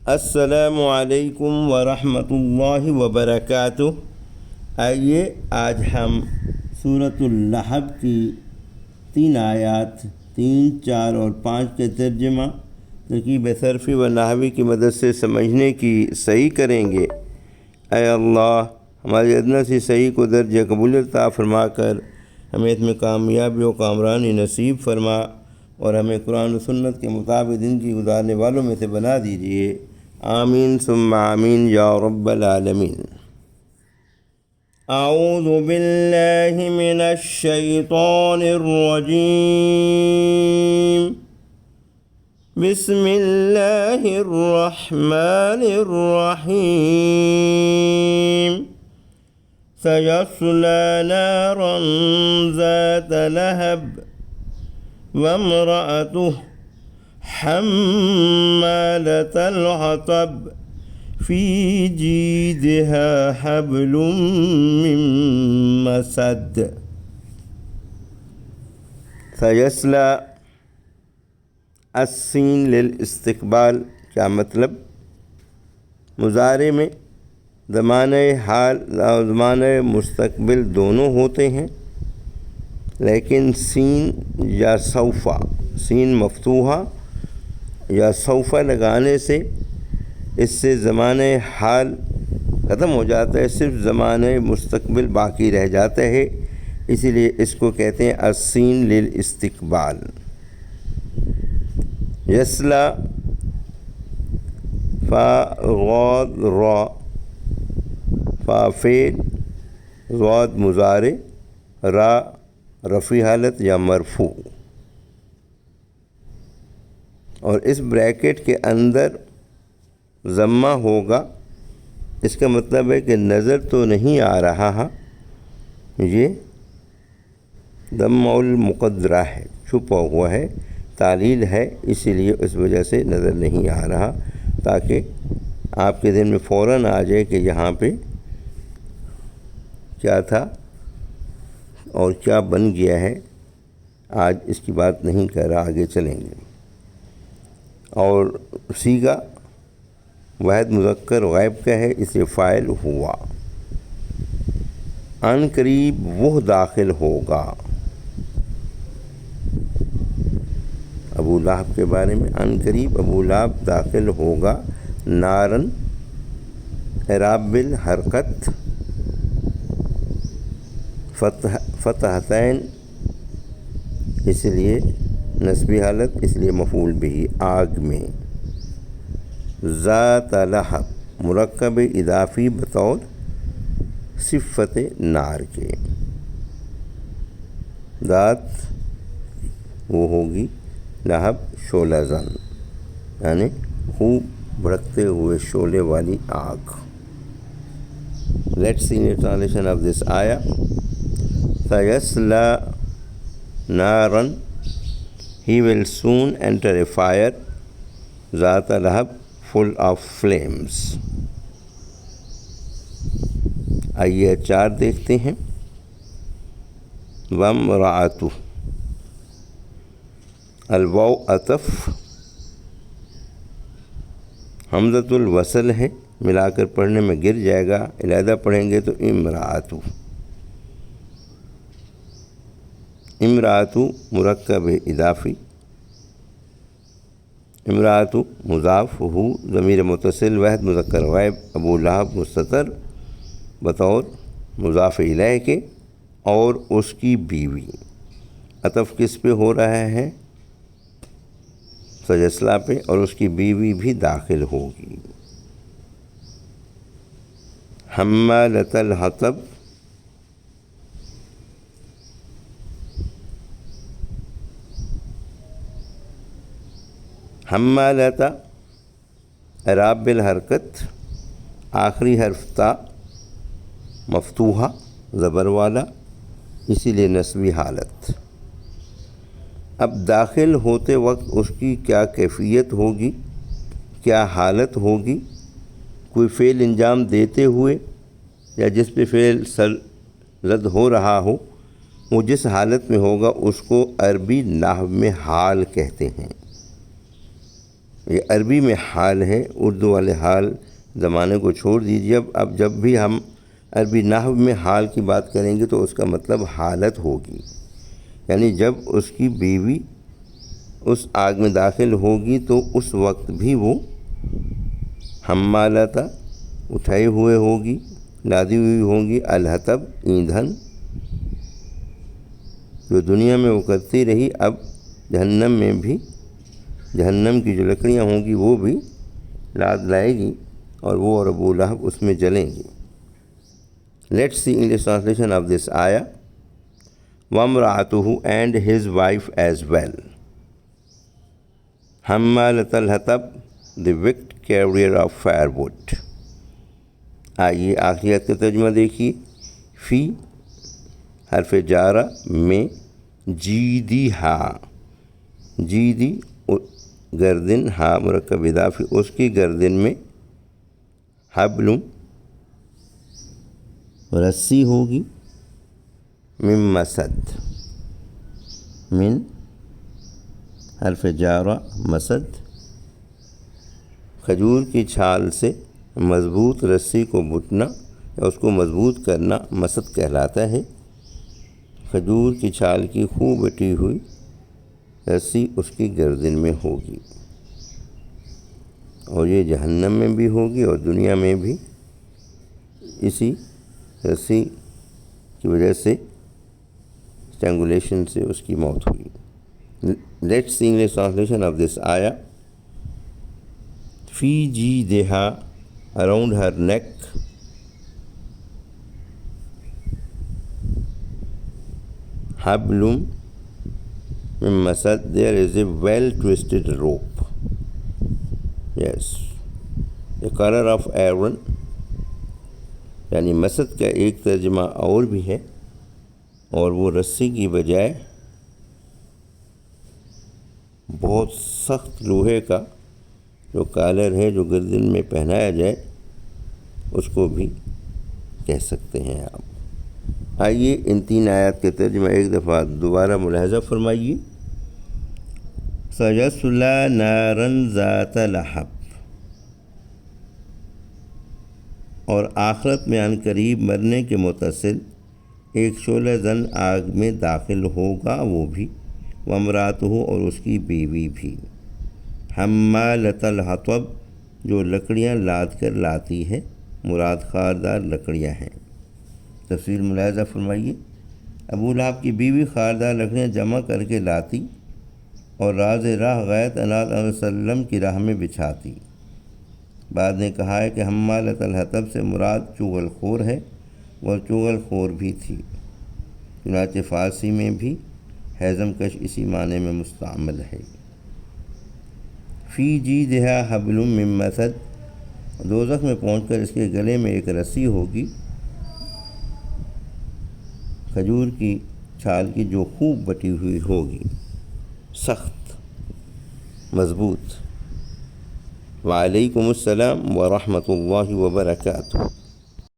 السلام علیکم ورحمۃ اللہ وبرکاتہ۔ آئیے آج ہم سورۃ اللہب کی 3 آیات 3، 4 اور 5 کے ترجمہ ترکیب صرفی و نحوی کی مدد سے سمجھنے کی صحیح کریں گے۔ اے اللہ، ہماری ادنیٰ سی صحیح کو درجہ قبولیت عطا فرما کر ہمیں اس میں کامیابی و کامرانی نصیب فرما اور ہمیں قرآن و سنت کے مطابق زندگی گزارنے والوں میں سے بنا دیجیے۔ آمین ثم آمین یا رب العالمین۔ اعوذ باللہ من الشیطان الرجیم، بسم اللہ الرحمن الرحیم۔ سیصلی نارا ذات لہب وامرأتہ حمالة الحطب فی جیدها حبل من مسد۔ سیصلی، السین للاستقبال، کیا مطلب؟ مضارع میں زمانہ حال اور زمانہ مستقبل دونوں ہوتے ہیں، لیکن سین یا سوفا، سین مفتوحہ یا سوفا لگانے سے اس سے زمانہ حال ختم ہو جاتا ہے، صرف زمانہ مستقبل باقی رہ جاتا ہے، اسی لیے اس کو کہتے ہیں السین للاستقبال۔ یصلی، فا غاد را، فا فعل، غاد مضارع، را رفعی حالت یا مرفوع، اور اس بریکٹ کے اندر ضمہ ہوگا۔ اس کا مطلب ہے کہ نظر تو نہیں آ رہا ہے، یہ ضمہ المقدرہ ہے، چھپا ہوا ہے، تعلیل ہے، اسی لیے اس وجہ سے نظر نہیں آ رہا، تاکہ آپ کے ذہن میں فوراً آ جائے کہ یہاں پہ کیا تھا اور کیا بن گیا ہے۔ آج اس کی بات نہیں کر رہا، آگے چلیں گے۔ اور صیغہ واحد مذکر غائب کا ہے، اس لیے فاعل ہوا۔ عن قریب وہ داخل ہوگا، ابو لہب کے بارے میں، عن قریب ابو لہب داخل ہوگا، نارن اعراب بالحرکت، فتحتین اس لیے نصبی حالت، اس لیے مفعول بہ، آگ میں۔ ذات لہب مرکب اضافی بطور صفت نار کے، ذات وہ ہوگی لہب شعلہ زن، یعنی خوب بھڑکتے ہوئے شعلے والی آگ۔ Let's see the translation of this ayah. سیصلی نارن، he will soon enter a fire، ذات لہب full of flames۔ آئیے 4 دیکھتے ہیں۔ وامرأتہ، الواو عطف، حمزۃ الوصل ہے، ملا کر پڑھنے میں گر جائے گا، علیحدہ پڑھیں گے تو امرأتہ۔ امرأتہ مرکب اضافی، امرأتہ مضاف، ہو ضمیر متصل واحد مذکر غائب، ابو لہب مستتر بطور مضاف الیہ کے، اور اس کی بیوی۔ عطف کس پہ ہو رہا ہے؟ سیصلی پہ، اور اس کی بیوی بھی داخل ہوگی۔ حمالۃ الحطب، حمالۃ اعراب بالحرکت، آخری حرف تا مفتوحہ زبر والا، اسی لیے نصبی حالت۔ اب داخل ہوتے وقت اس کی کیا کیفیت ہوگی، کیا حالت ہوگی؟ کوئی فعل انجام دیتے ہوئے یا جس پہ فعل سر زد ہو رہا ہو، وہ جس حالت میں ہوگا اس کو عربی نحو میں حال کہتے ہیں۔ یہ عربی میں حال ہے، اردو والے حال زمانے کو چھوڑ دیجیے۔ اب جب بھی ہم عربی نحو میں حال کی بات کریں گے تو اس کا مطلب حالت ہوگی، یعنی جب اس کی بیوی اس آگ میں داخل ہوگی تو اس وقت بھی وہ حمالہ اٹھائے ہوئے ہوگی، لادی ہوئی ہوگی، الحطب ایندھن جو دنیا میں وہ کرتی رہی، اب جہنم میں بھی جہنم کی جو لکڑیاں ہوں گی وہ بھی لاد لائے گی اور وہ اور ابو لہب اس میں جلیں گی۔ Let's see English translation of this آیا۔ وامرأتہ and his wife as well, حمالۃ الحطب the wicked carrier of firewood. آئیے آخری آیت کا ترجمہ دیکھیے۔ فی حرف جارہ میں، جیدیہا، جیدی گردن، ہا مرکب اضافی، اس کی گردن میں، حبل رسی ہوگی، من مسد، من حرف جارہ مسد، کھجور کی چھال سے مضبوط رسی کو بٹنا یا اس کو مضبوط کرنا مسد کہلاتا ہے۔ کھجور کی چھال کی خوب بٹی ہوئی رسی اس کی گردن میں ہوگی، اور یہ جہنم میں بھی ہوگی اور دنیا میں بھی اسی رسی کی وجہ سے اسٹرینگولیشن سے اس کی موت ہوئی۔ Let's see English translation of this آیا۔ فی جیدہا، اراؤنڈ ہر نیک، حبل من مسد، there is a well twisted rope. Yes, the color of Aaron، یعنی مسد کا ایک ترجمہ اور بھی ہے، اور وہ رسی کی بجائے بہت سخت لوہے کا جو کالر ہے جو گردن میں پہنایا جائے اس کو بھی کہہ سکتے ہیں آپ۔ آئیے ان تین آیات کے ترجمہ ایک دفعہ دوبارہ ملاحظہ فرمائیے۔ سَيَصْلَىٰ نَارًا ذَاتَ لَہَبٍ، اور آخرت میں عن قریب مرنے کے متصل ایک شعلہ زن آگ میں داخل ہوگا وہ بھی، وامرأتہ، اور اس کی بیوی بھی، حمالۃ الحطب، جو لکڑیاں لاد کر لاتی ہے، مراد خاردار لکڑیاں ہیں۔ تفصیل ملاحظہ فرمائیے۔ ابو لہب کی بیوی خاردار لکڑیاں جمع کر کے لاتی اور راز راہ غیرت انات علیہ وسلم کی راہ میں بچھاتی۔ بعد نے کہا ہے کہ حمالۃ الحطب سے مراد چغل خور ہے، وہ چغل خور بھی تھی، چنانچہ فارسی میں بھی حزم کش اسی معنی میں مستعمل ہے۔ فی جیدہا حبل من مسد، دوزخ میں پہنچ کر اس کے گلے میں ایک رسی ہوگی کھجور کی چھال کی جو خوب بٹی ہوئی ہوگی، سخت مضبوط۔ وعلیکم السلام ورحمۃ اللہ وبرکاتہ۔